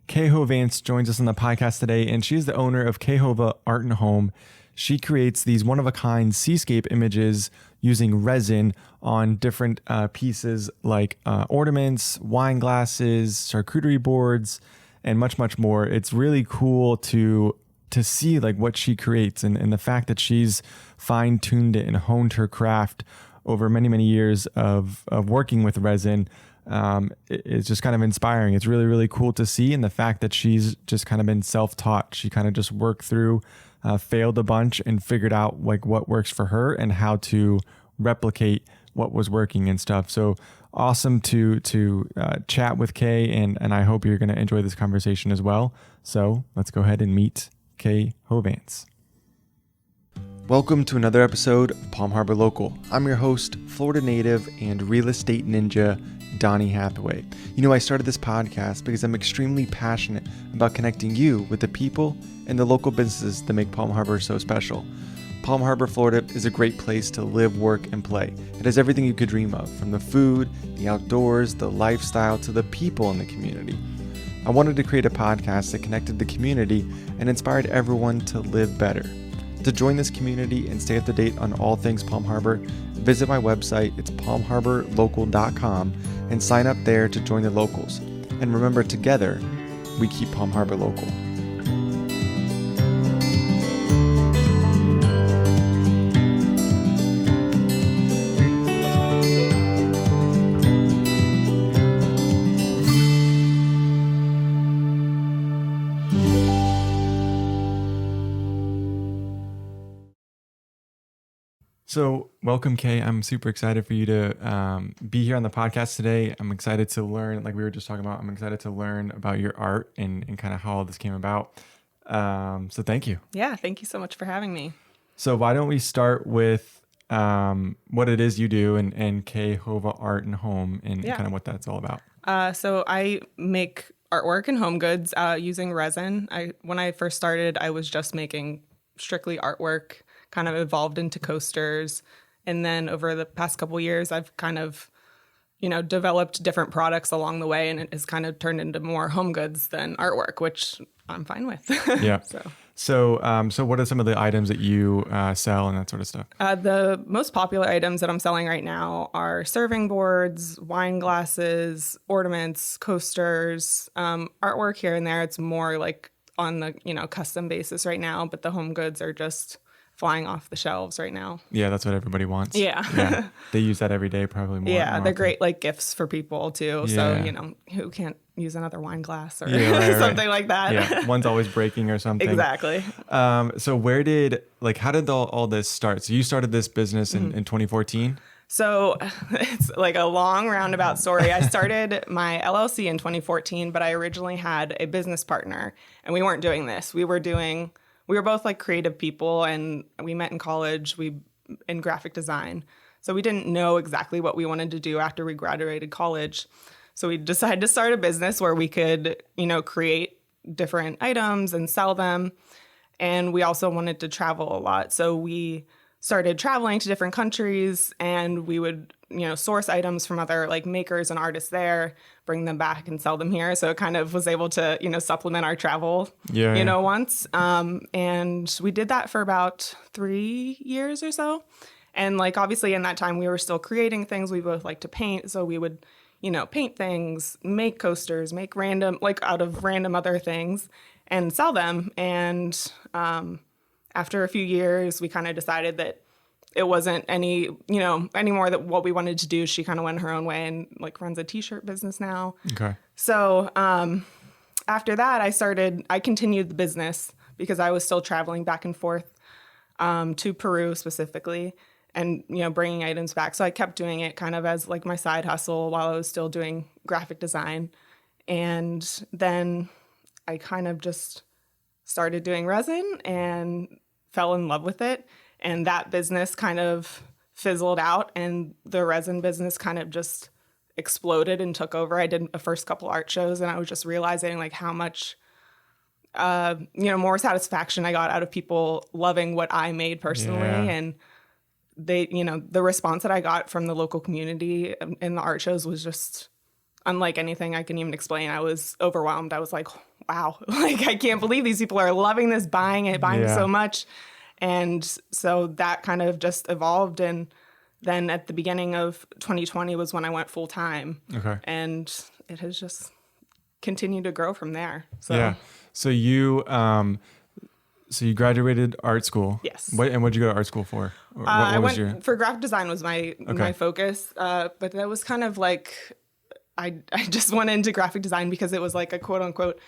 Kay Hovance joins us on the podcast today, and she's the owner of Hova Art and Home. She creates these one-of-a-kind seascape images using resin on different pieces like ornaments, wine glasses, charcuterie boards, and much, much more. It's really cool to see like what she creates and the fact that she's fine-tuned it and honed her craft over many, many years of working with resin. It's just kind of inspiring. It's really, really cool to see. And the fact that she's just kind of been self-taught. She kind of just worked through, failed a bunch and figured out like what works for her and how to replicate what was working and stuff. So awesome to chat with Kay. And I hope you're going to enjoy this conversation as well. So let's go ahead and meet Kay Hovance. Welcome to another episode of Palm Harbor Local. I'm your host, Florida native and real estate ninja, Donnie Hathaway. You know, I started this podcast because I'm extremely passionate about connecting you with the people and the local businesses that make Palm Harbor so special. Palm Harbor, Florida is a great place to live, work, and play. It has everything you could dream of, from the food, the outdoors, the lifestyle, to the people in the community. I wanted to create a podcast that connected the community and inspired everyone to live better. To join this community and stay up to date on all things Palm Harbor, visit my website, it's palmharborlocal.com, and sign up there to join the locals. And remember, together, we keep Palm Harbor local. So welcome, Kay. I'm super excited for you to be here on the podcast today. I'm excited to learn, like we were just talking about, I'm excited to learn about your art and kind of how all this came about. So thank you. Yeah, thank you so much for having me. So why don't we start with what it is you do and Hova Art and Home and kind of what that's all about. So I make artwork and home goods using resin. When I first started, I was just making strictly artwork, kind of evolved into coasters. And then over the past couple of years, I've kind of, developed different products along the way, and it has kind of turned into more home goods than artwork, which I'm fine with. Yeah. So what are some of the items that you sell and that sort of stuff? The most popular items that I'm selling right now are serving boards, wine glasses, ornaments, coasters, artwork here and there. It's more like on the, custom basis right now, but the home goods are just flying off the shelves right now. Yeah, that's what everybody wants. Yeah. They use that every day, probably more. Yeah, more they're often. Great like gifts for people too. Yeah. So, who can't use another wine glass or right. something like that? Yeah, one's always breaking or something. Exactly. So how did all this start? So you started this business in 2014? So it's like a long roundabout story. I started my LLC in 2014, but I originally had a business partner, and we weren't doing this. We were both like creative people, and we met in college, in graphic design. So we didn't know exactly what we wanted to do after we graduated college. So we decided to start a business where we could, create different items and sell them. And we also wanted to travel a lot. So we started traveling to different countries, and we would, source items from other like makers and artists there, bring them back and sell them here. So it kind of was able to, supplement our travel, once. And we did that for about 3 years or so. And like, obviously in that time we were still creating things. We both like to paint. So we would, paint things, make coasters, make out of random other things and sell them. And, after a few years, we kind of decided that it wasn't any more that what we wanted to do. She kind of went her own way and like runs a t-shirt business now. Okay. So after that, I continued the business because I was still traveling back and forth to Peru specifically and, bringing items back. So I kept doing it kind of as like my side hustle while I was still doing graphic design. And then I kind of just started doing resin and fell in love with it. And that business kind of fizzled out, and the resin business kind of just exploded and took over. I did a first couple art shows, and I was just realizing like how much, more satisfaction I got out of people loving what I made personally. Yeah. And they, the response that I got from the local community in the art shows was just unlike anything I can even explain. I was overwhelmed. I was like, wow, like I can't believe these people are loving this, buying so much. And so that kind of just evolved. And then at the beginning of 2020 was when I went full time. Okay. And it has just continued to grow from there. So yeah. So you graduated art school. Yes. What did you go to art school for? I went for graphic design was my focus. But that was kind of like, I just went into graphic design because it was like a quote unquote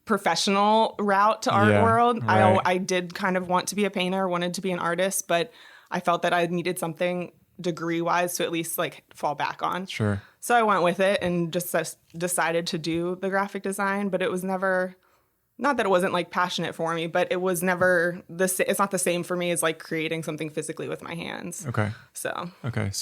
professional route to art world. Right. I did kind of want to be a painter, wanted to be an artist, but I felt that I needed something degree wise to at least like fall back on. Sure. So I went with it and just decided to do the graphic design, but it was never, not that it wasn't like passionate for me, but it was never it's not the same for me as like creating something physically with my hands. Okay. So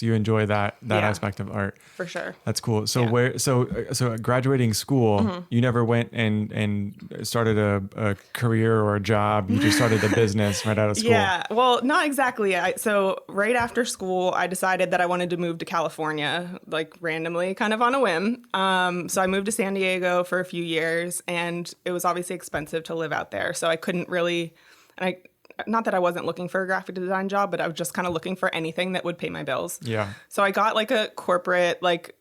you enjoy that aspect of art. For sure. That's cool. So so graduating school, you never went and started a career or a job. You just started a business right out of school. Yeah. Well, not exactly. So right after school, I decided that I wanted to move to California, like randomly, kind of on a whim. So I moved to San Diego for a few years, and it was obviously expensive to live out there. So I couldn't really, not that I wasn't looking for a graphic design job, but I was just kind of looking for anything that would pay my bills. Yeah. So I got like a corporate, like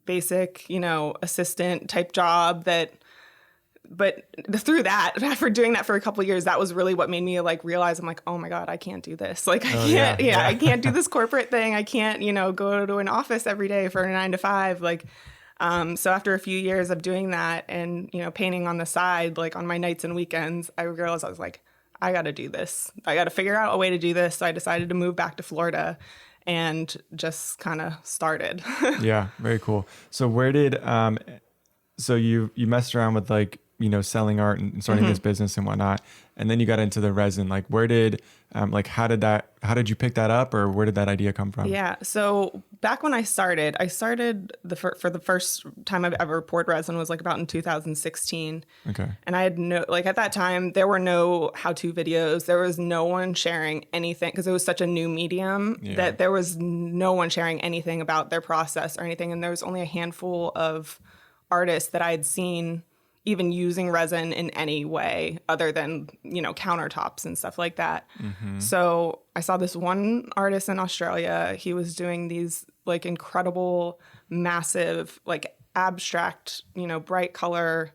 basic, assistant type job but through that, after doing that for a couple of years, that was really what made me like realize I'm like, oh my God, I can't do this. Like I can't do this corporate thing. I can't, go to an office every day for a 9 to 5. Like, so after a few years of doing that and, painting on the side, like on my nights and weekends, I realized I was like, I got to do this. I got to figure out a way to do this. So I decided to move back to Florida and just kind of started. Yeah, very cool. So where did, so you messed around with like, selling art and starting this business and whatnot. And then you got into the resin. Like where did, how did you pick that up, or where did that idea come from? Yeah. So back when I started for the first time I've ever poured resin was like about in 2016. Okay. And I had at that time, there were no how-to videos. There was no one sharing anything because it was such a new medium that there was no one sharing anything about their process or anything. And there was only a handful of artists that I had seen even using resin in any way other than, countertops and stuff like that. Mm-hmm. So I saw this one artist in Australia. He was doing these like incredible, massive, like abstract, bright color,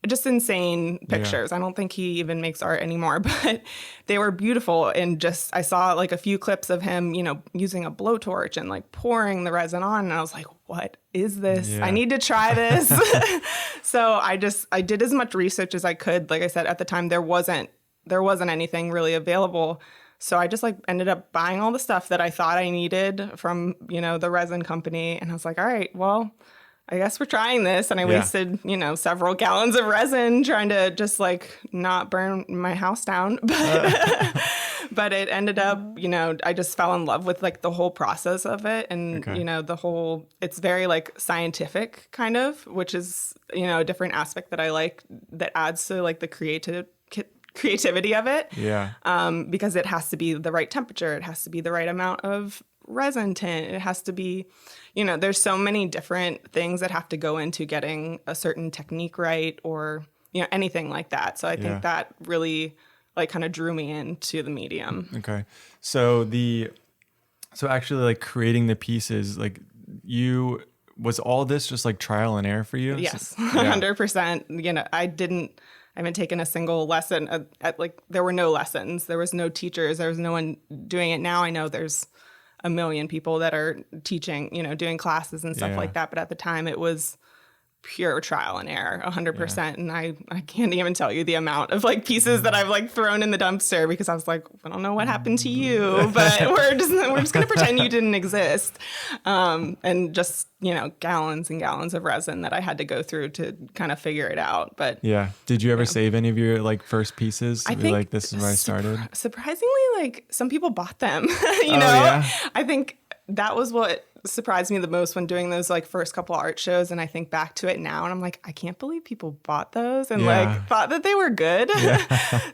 just insane pictures. I don't think he even makes art anymore, but they were beautiful. And I saw like a few clips of him, using a blowtorch and like pouring the resin on. And I was like, what is this? Yeah. I need to try this. So I did as much research as I could. Like I said, at the time, there wasn't anything really available. So I just like ended up buying all the stuff that I thought I needed from, the resin company. And I was like, all right, well, I guess we're trying this. And I wasted, several gallons of resin trying to just like not burn my house down. But but it ended up, I just fell in love with like the whole process of it. And, it's very like scientific kind of, which is, a different aspect that I like that adds to like the creativity of it. Yeah. Because it has to be the right temperature. It has to be the right amount of resin tint. It has to be, there's so many different things that have to go into getting a certain technique right or, anything like that. So I think that really like kind of drew me into the medium. Okay. So actually like creating the pieces, like was all this just like trial and error for you? Yes, 100%. I haven't taken a single lesson there were no lessons. There was no teachers. There was no one doing it. Now I know there's a million people that are teaching, doing classes and stuff like that. But at the time it was pure trial and error, 100%. Yeah. And I can't even tell you the amount of like pieces that I've like thrown in the dumpster because I was like, I don't know what happened to you, but we're just going to pretend you didn't exist. And just, gallons and gallons of resin that I had to go through to kind of figure it out. But yeah. Did you ever save any of your like first pieces? I think like, this is where I started. Surprisingly, like some people bought them, I think that was what surprised me the most when doing those like first couple art shows. And I think back to it now and I'm like, I can't believe people bought those and like thought that they were good.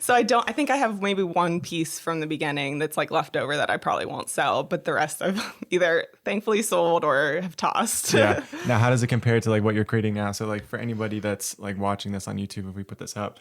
So I think I have maybe one piece from the beginning that's like left over that I probably won't sell, but the rest I've either thankfully sold or have tossed. Yeah. Now, how does it compare to like what you're creating now? So like for anybody that's like watching this on YouTube, if we put this up,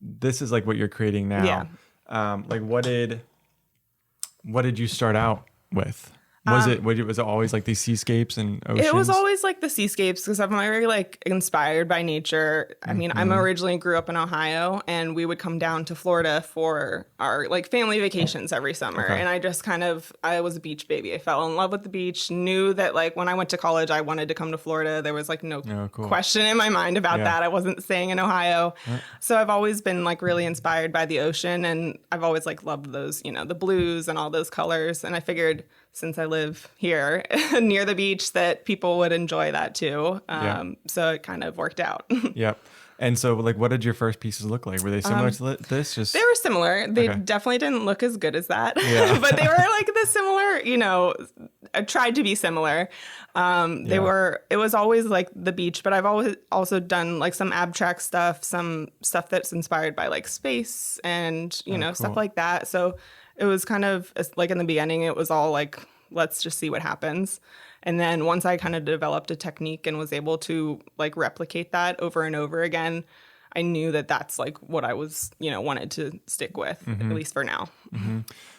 this is like what you're creating now. Like what did you start out with? Was it always like these seascapes and oceans? It was always like the seascapes because I'm very like inspired by nature. I mean, I'm originally grew up in Ohio and we would come down to Florida for our like family vacations every summer. And I just I was a beach baby. I fell in love with the beach, knew that like when I went to college, I wanted to come to Florida. There was like no question in my mind about that. I wasn't staying in Ohio. So I've always been like really inspired by the ocean and I've always like loved those, the blues and all those colors. And I figured since I live here near the beach that people would enjoy that too. So it kind of worked out. Yep. And so like, what did your first pieces look like? Were they similar to this? They were similar. They definitely didn't look as good as that, but they were like the similar, I tried to be similar. It was always like the beach, but I've always also done like some abstract stuff, some stuff that's inspired by like space and, stuff like that. So it was kind of like in the beginning, it was all like, let's just see what happens. And then once I kind of developed a technique and was able to like replicate that over and over again, I knew that that's like what I was, wanted to stick with, at least for now.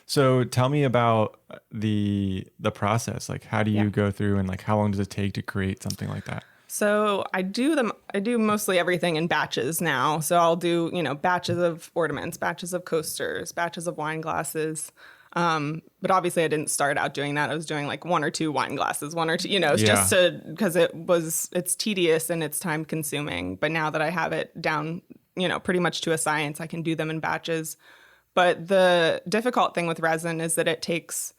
So tell me about the process. Like, how do you go through and like, how long does it take to create something like that? So I do mostly everything in batches now. So I'll do, batches of ornaments, batches of coasters, batches of wine glasses. But obviously I didn't start out doing that. I was doing like 1 or 2 wine glasses, 1 or 2, just because it's tedious and it's time consuming. But now that I have it down, pretty much to a science, I can do them in batches. But the difficult thing with resin is that it takes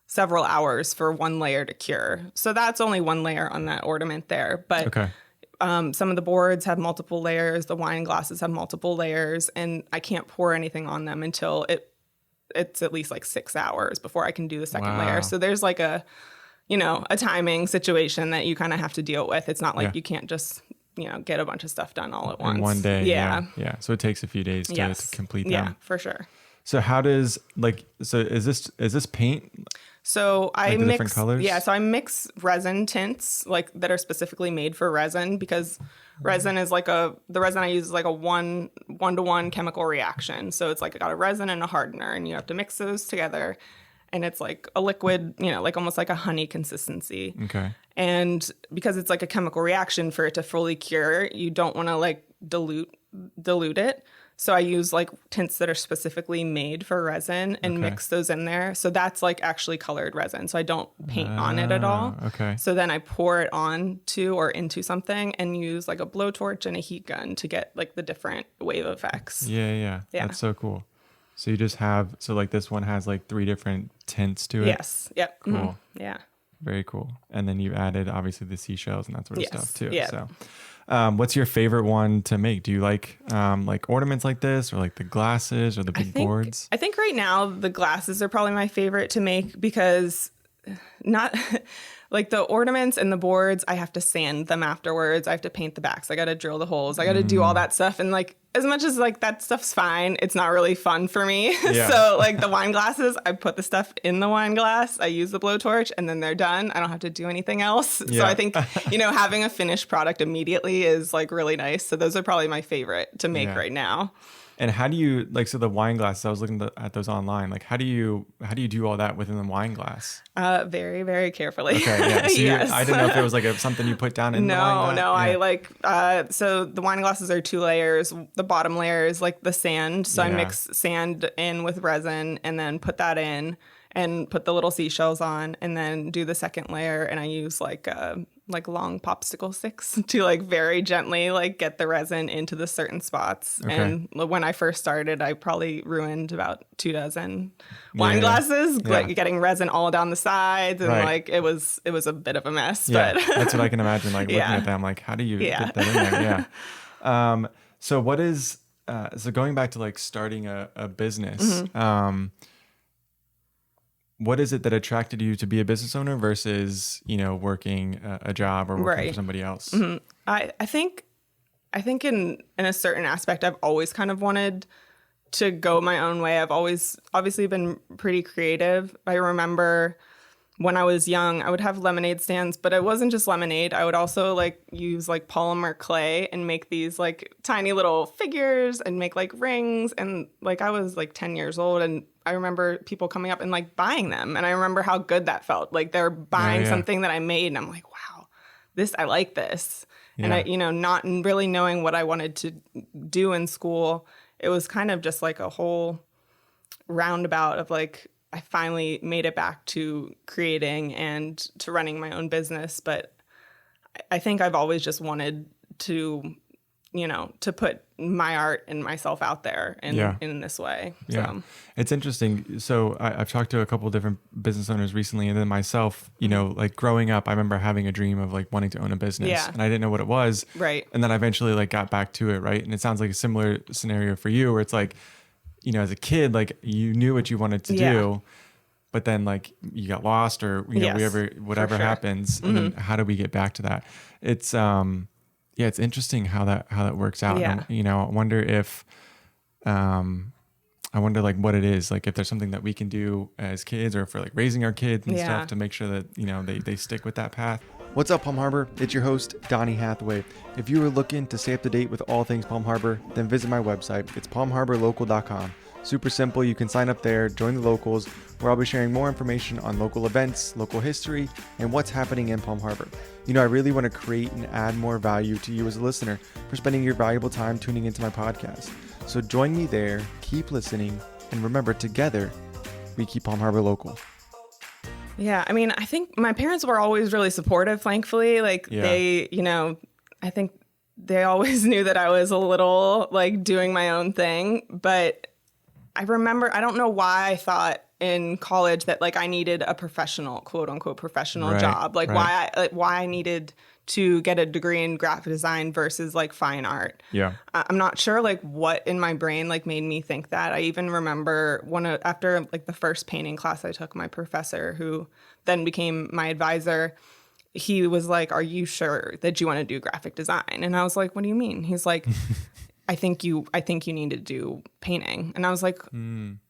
several hours for one layer to cure. So that's only one layer on that ornament there. But some of the boards have multiple layers. The wine glasses have multiple layers. And I can't pour anything on them until it's at least like 6 hours before I can do the second layer. So there's like a timing situation that you kind of have to deal with. It's not like you can't just, get a bunch of stuff done all at once. In one day. Yeah. So it takes a few days to complete them. Yeah, for sure. So how does is this paint? So I like the mix different colors? Yeah, so I mix resin tints like that are specifically made for resin because resin is like the resin I use is like a one-to-one chemical reaction. So it's like got a resin and a hardener and you have to mix those together and it's like a liquid, like almost like a honey consistency. Okay. And because it's like a chemical reaction for it to fully cure, you don't want to like dilute it. So I use like tints that are specifically made for resin and mix those in there. So that's like actually colored resin. So I don't paint on it at all. Okay. So then I pour it on to or into something and use like a blowtorch and a heat gun to get like the different wave effects. Yeah. That's so cool. So you just have, like this one has like 3 different tints to it. Yes. Yep. Cool. Mm-hmm. Yeah. Very cool. And then you added obviously the seashells and that sort of stuff too. Yeah. So what's your favorite one to make? Do you like ornaments like this or like the glasses or the big boards? I think right now the glasses are probably my favorite to make because not like the ornaments and the boards, I have to sand them afterwards. I have to paint the backs. I got to drill the holes. I got to do all that stuff. And like, as much as like that stuff's fine, it's not really fun for me. Yeah. So like the wine glasses, I put the stuff in the wine glass. I use the blowtorch and then they're done. I don't have to do anything else. Yeah. So I think, having a finished product immediately is like really nice. So those are probably my favorite to make right now. And how do you so the wine glasses? I was looking at those online. Like, how do you do all that within the wine glass? Very, very carefully. Okay, yeah. So yes. I didn't know if it was like something you put down in the wine glass. No. I so the wine glasses are 2 layers. The bottom layer is like the sand. So I mix sand in with resin and then put that in and put the little seashells on and then do the second layer. And I use like long popsicle sticks to like very gently like get the resin into the certain spots. Okay. And when I first started, I probably ruined about 2 dozen wine glasses, like getting resin all down the sides. And like, it was a bit of a mess, but that's what I can imagine. Like looking at them, like, how do you get that in there? Yeah. So what is, so going back to like starting a business, what is it that attracted you to be a business owner versus, working a job or working for somebody else? Mm-hmm. I think in a certain aspect, I've always kind of wanted to go my own way. I've always obviously been pretty creative. I remember when I was young, I would have lemonade stands, but it wasn't just lemonade. I would also like use like polymer clay and make these like tiny little figures and make like rings. And like I was like 10 years old, and I remember people coming up and like buying them. And I remember how good that felt. Like they're buying something that I made, and I'm like, wow, I like this. Yeah. And I, not really knowing what I wanted to do in school, it was kind of just like a whole roundabout of like, I finally made it back to creating and to running my own business. But I think I've always just wanted to, to put my art and myself out there in this way. Yeah. So. It's interesting. So I've talked to a couple of different business owners recently, and then myself, like growing up, I remember having a dream of like wanting to own a business, and I didn't know what it was. Right. And then I eventually like got back to it. Right. And it sounds like a similar scenario for you, where it's like, as a kid, like you knew what you wanted to do, but then like you got lost or, whatever happens. And then how do we get back to that? It's, it's interesting how that works out. Yeah. And, I wonder if, like what it is, like if there's something that we can do as kids, or if we're like raising our kids and stuff to make sure that, they stick with that path. What's up, Palm Harbor? It's your host, Donnie Hathaway. If you are looking to stay up to date with all things Palm Harbor, then visit my website. It's palmharborlocal.com. Super simple. You can sign up there, join the locals, where I'll be sharing more information on local events, local history, and what's happening in Palm Harbor. I really want to create and add more value to you as a listener for spending your valuable time tuning into my podcast. So join me there, keep listening, and remember, together, we keep Palm Harbor local. Yeah, I mean, I think my parents were always really supportive, thankfully. Like they, I think they always knew that I was a little like doing my own thing. But I remember, I don't know why I thought in college that like I needed a professional, quote unquote, professional job. Like why I needed to get a degree in graphic design versus like fine art. Yeah. I'm not sure like what in my brain like made me think that. I even remember after like the first painting class I took, my professor, who then became my advisor, he was like, "Are you sure that you want to do graphic design?" And I was like, "What do you mean?" He's like, I think you need to do painting. And I was like,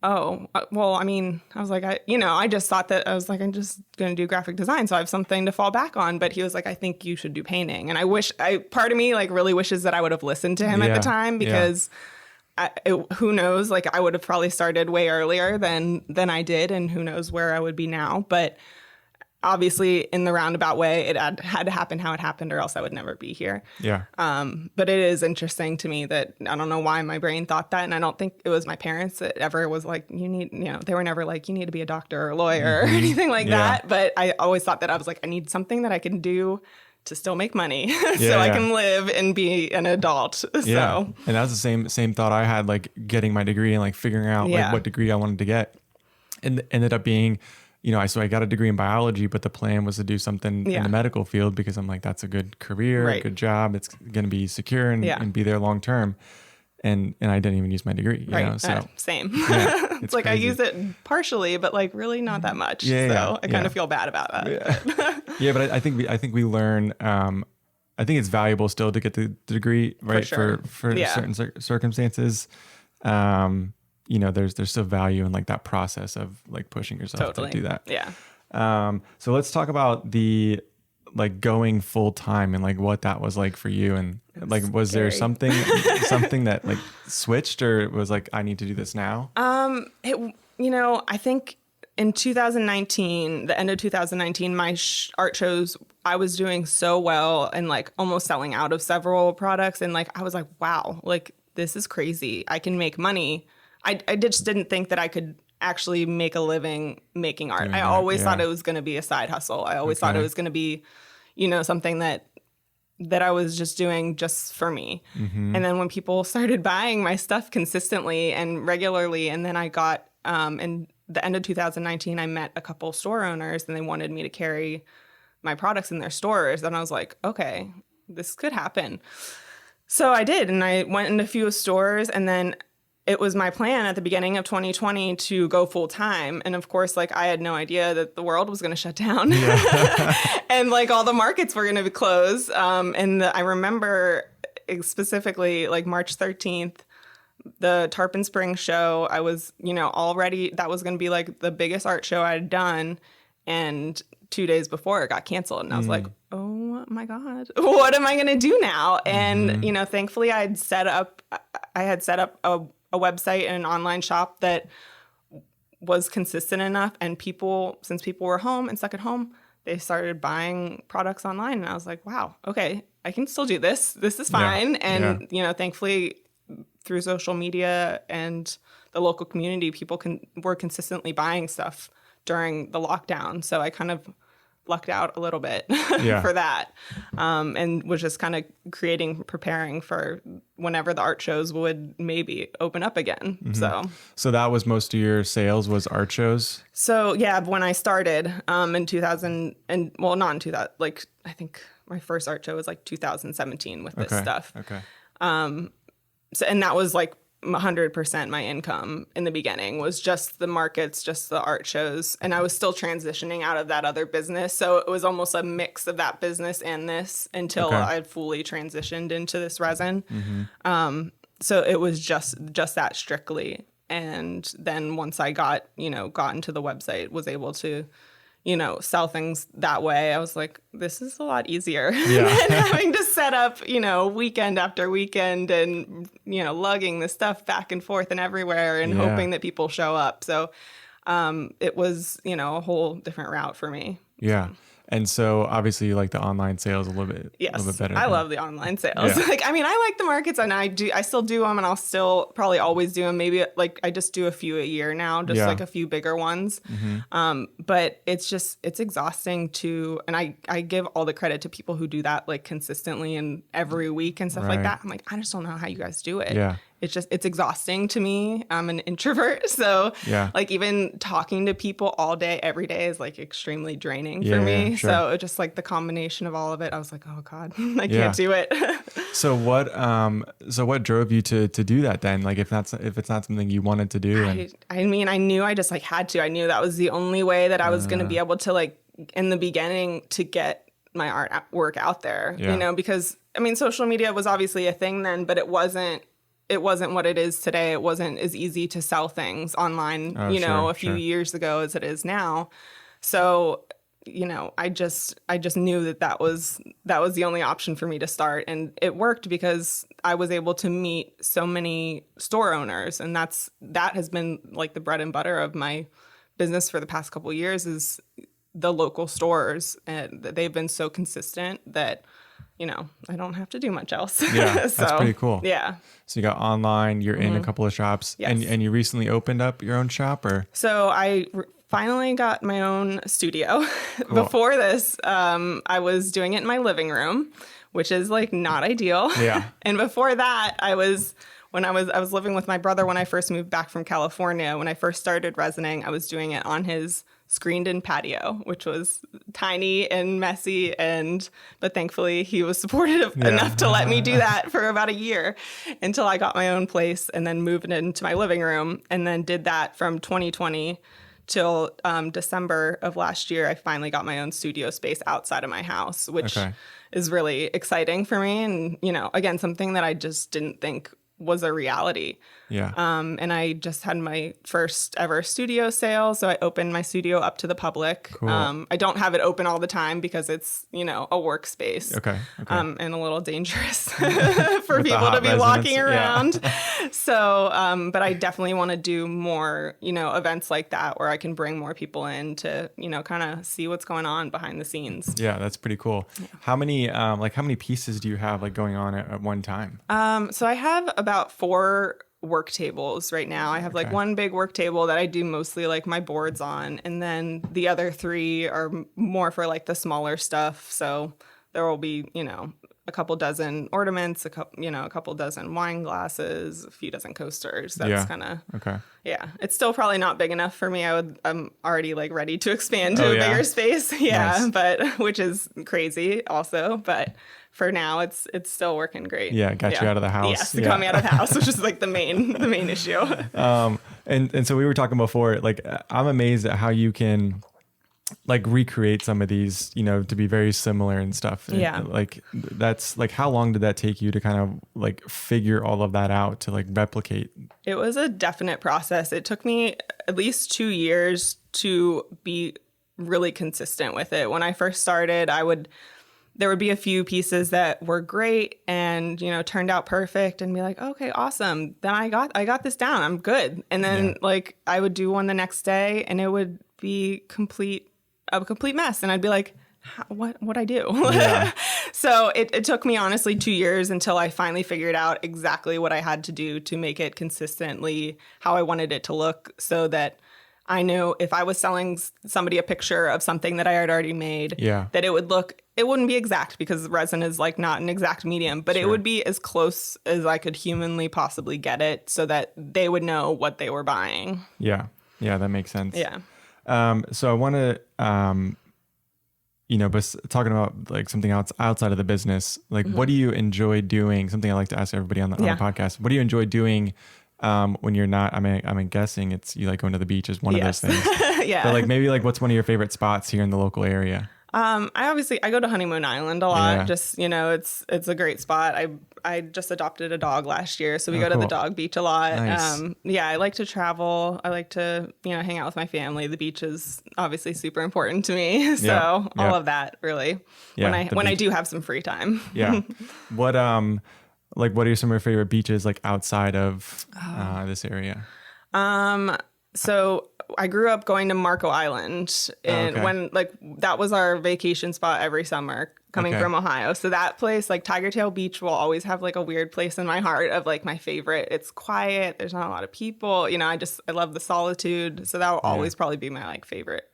oh, well, I mean, I was like, I just thought that I was like, I'm just going to do graphic design. So I have something to fall back on. But he was like, I think you should do painting. And part of me like really wishes that I would have listened to him at the time, because who knows, like I would have probably started way earlier than I did. And who knows where I would be now. But obviously, in the roundabout way, it had to happen how it happened, or else I would never be here. Yeah. But it is interesting to me that I don't know why my brain thought that, and I don't think it was my parents that ever was like, they were never like, you need to be a doctor or a lawyer or anything like that. But I always thought that I was like, I need something that I can do to still make money, I can live and be an adult. Yeah. So. And that's the same thought I had, like getting my degree and like figuring out like what degree I wanted to get, and ended up being. So I got a degree in biology, but the plan was to do something in the medical field, because I'm like, that's a good career, a good job. It's going to be secure and be there long term. And I didn't even use my degree. So same. Yeah, it's like crazy. I use it partially, but like really not that much. I kind of feel bad about that. Yeah, but I think we learn. I think it's valuable still to get the degree, right? For certain circumstances. There's still value in like that process of like pushing yourself to do that. Yeah. So let's talk about the like going full time and like what that was like for you, and like was there something that like switched, or it was like I need to do this now? I think in 2019, the end of 2019, my art shows, I was doing so well and like almost selling out of several products, and like I was like, wow, like this is crazy. I can make money. I just didn't think that I could actually make a living making art. I always thought it was going to be a side hustle. I always thought it was going to be, something that I was just doing just for me. Mm-hmm. And then when people started buying my stuff consistently and regularly, and then I got, in the end of 2019, I met a couple store owners, and they wanted me to carry my products in their stores. And I was like, okay, this could happen. So I did. And I went into a few stores, and then it was my plan at the beginning of 2020 to go full time. And of course, like I had no idea that the world was going to shut down and like all the markets were going to be closed. I remember specifically like March 13th, the Tarpon Springs show, I was, already, that was going to be like the biggest art show I had done. And 2 days before it got canceled. And I was like, oh my God, what am I going to do now? And, thankfully I had set up a website and an online shop that was consistent enough. And since people were home and stuck at home, they started buying products online. And I was like, wow, okay, I can still do this. This is fine. And, thankfully through social media and the local community, people were consistently buying stuff during the lockdown. So I kind of lucked out a little bit for that. And was just kind of preparing for whenever the art shows would maybe open up again. Mm-hmm. So that was most of your sales was art shows? So yeah, when I started in 2000 and well, not in 2000, like I think my first art show was like 2017 with this stuff. Okay. And that was like 100% my income in the beginning was just the markets, just the art shows. And I was still transitioning out of that other business. So it was almost a mix of that business and this until I had fully transitioned into this resin. Mm-hmm. So it was just that strictly. And then once I got into the website, was able to, sell things that way, I was like, this is a lot easier than having to set up, weekend after weekend and, lugging the stuff back and forth and everywhere and hoping that people show up. So it was, a whole different route for me. Yeah. And so obviously you like the online sales a little bit better. I love the online sales. Yeah. I like the markets and I still do them and I'll still probably always do them. Maybe like I just do a few a year now, just like a few bigger ones. Mm-hmm. But it's exhausting and I give all the credit to people who do that like consistently and every week and stuff like that. I'm like, I just don't know how you guys do it. Yeah. It's exhausting to me. I'm an introvert. So like even talking to people all day, every day is like extremely draining for me. Sure. So it just like the combination of all of it, I was like, oh God, I can't do it. So what drove you to do that then? Like if it's not something you wanted to do? I knew I just like had to. I knew that was the only way that I was going to be able to like in the beginning to get my art work out there, because social media was obviously a thing then, but it wasn't what it is today. It wasn't as easy to sell things online, a few years ago as it is now. So, I just knew that was the only option for me to start. And it worked because I was able to meet so many store owners. And that has been like the bread and butter of my business for the past couple of years is the local stores. And they've been so consistent that I don't have to do much else. Yeah, that's pretty cool. Yeah. So you got online, you're in a couple of shops, and you recently opened up your own shop, or? So I finally got my own studio. Cool. Before this, I was doing it in my living room, which is like not ideal. Yeah. And before that, I was living with my brother when I first moved back from California. When I first started resining, I was doing it on his screened-in patio, which was tiny and messy, but thankfully he was supportive enough to let me do that for about a year until I got my own place and then moved into my living room and then did that from 2020 till December of last year. I finally got my own studio space outside of my house, which is really exciting for me. And, again, something that I just didn't think was a reality. Yeah. And I just had my first ever studio sale. So I opened my studio up to the public. Cool. I don't have it open all the time because it's, a workspace. Okay. And a little dangerous for people to be walking around. Yeah. So, but I definitely want to do more, events like that where I can bring more people in to, kind of see what's going on behind the scenes. Yeah, that's pretty cool. Yeah. How many pieces do you have like going on at one time? So I have about 4 work tables right now. I have like one big work table that I do mostly like my boards on, and then the other 3 are more for like the smaller stuff. So there will be, a couple dozen ornaments, a couple dozen wine glasses, a few dozen coasters. That's kind of okay. Yeah, it's still probably not big enough for me. I'm already like ready to expand to a bigger space. Yeah, nice. But which is crazy also. But for now, it's still working great. Yeah, got you out of the house. Yes, got me out of the house, which is like the main issue. And so we were talking before. Like, I'm amazed at how you can like recreate some of these, to be very similar and stuff. Yeah. And, like, that's like, how long did that take you to kind of like figure all of that out to like replicate? It was a definite process. It took me at least 2 years to be really consistent with it. When I first started, there would be a few pieces that were great and, turned out perfect and be like, okay, awesome. Then I got this down. I'm good. And then like I would do one the next day and it would be a complete mess. And I'd be like, what'd I do? Yeah. So it took me honestly 2 years until I finally figured out exactly what I had to do to make it consistently how I wanted it to look, so that I knew if I was selling somebody a picture of something that I had already made, that it wouldn't be exact, because resin is like not an exact medium, but it would be as close as I could humanly possibly get it, so that they would know what they were buying. Yeah. Yeah, that makes sense. Yeah. So I want to, but talking about like something outside of the business, like what do you enjoy doing? Something I like to ask everybody on the podcast. What do you enjoy doing when you're not? I'm guessing it's you like going to the beach is one of those things. Yeah. But like maybe like what's one of your favorite spots here in the local area? I go to Honeymoon Island a lot. Yeah. Just, it's a great spot. I just adopted a dog last year, so we go to the dog beach a lot. Nice. I like to travel. I like to, hang out with my family. The beach is obviously super important to me. So all of that really, when I do have some free time. Yeah. What are some of your favorite beaches like outside of this area? So I grew up going to Marco Island, and when that was our vacation spot every summer coming from Ohio. So that place, like Tiger Tail Beach, will always have like a weird place in my heart of like my favorite. It's quiet. There's not a lot of people. I love the solitude. So that will always probably be my like favorite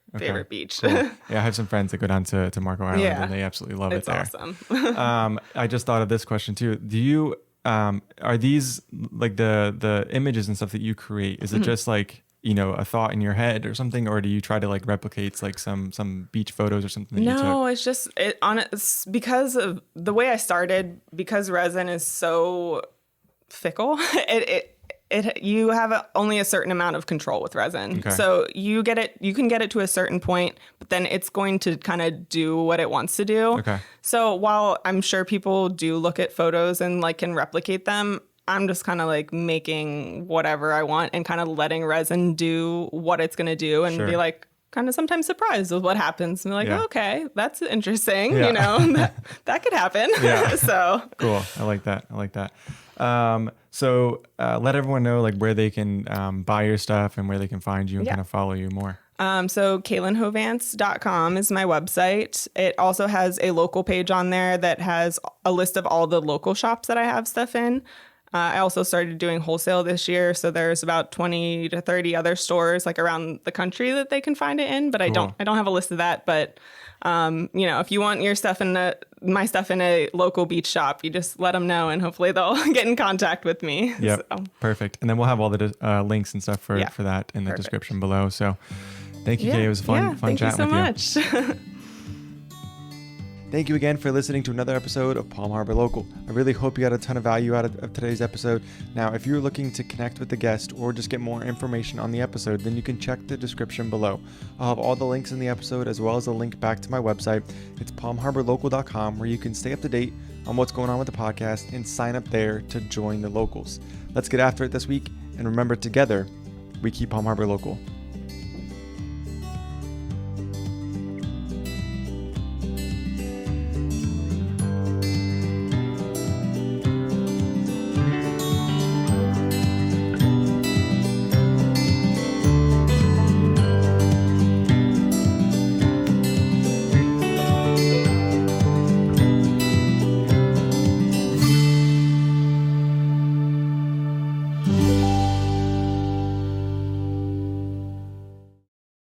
beach. Cool. Yeah, I have some friends that go down to Marco Island and they absolutely love it there. It's awesome. I just thought of this question too. Do you are these like the images and stuff that you create? Is it just like a thought in your head or something, or do you try to like replicate like some beach photos or something that you took? No, it's just it's because of the way I started, because resin is so fickle. You have only a certain amount of control with resin. Okay. So you can get it to a certain point, but then it's going to kind of do what it wants to do. Okay. So while I'm sure people do look at photos and like can replicate them, I'm just kind of like making whatever I want and kind of letting resin do what it's going to do, and be like kind of sometimes surprised with what happens. And be like, okay, that's interesting. That could happen. Yeah. So cool. I like that. So let everyone know like where they can buy your stuff and where they can find you and kind of follow you more. So KaylinHovance.com is my website. It also has a local page on there that has a list of all the local shops that I have stuff in. I also started doing wholesale this year, so there's about 20 to 30 other stores like around the country that they can find it in. But cool. I don't have a list of that. But if you want your stuff my stuff in a local beach shop, you just let them know, and hopefully they'll get in contact with me. Yep, so. Perfect. And then we'll have all the links and stuff for that in the description below. So thank you, Kay. It was fun chatting with you. Thank you so much. Thank you again for listening to another episode of Palm Harbor Local. I really hope you got a ton of value out of today's episode. Now, if you're looking to connect with the guest or just get more information on the episode, then you can check the description below. I'll have all the links in the episode as well as a link back to my website. It's palmharborlocal.com, where you can stay up to date on what's going on with the podcast and sign up there to join the locals. Let's get after it this week, and remember, together, we keep Palm Harbor local.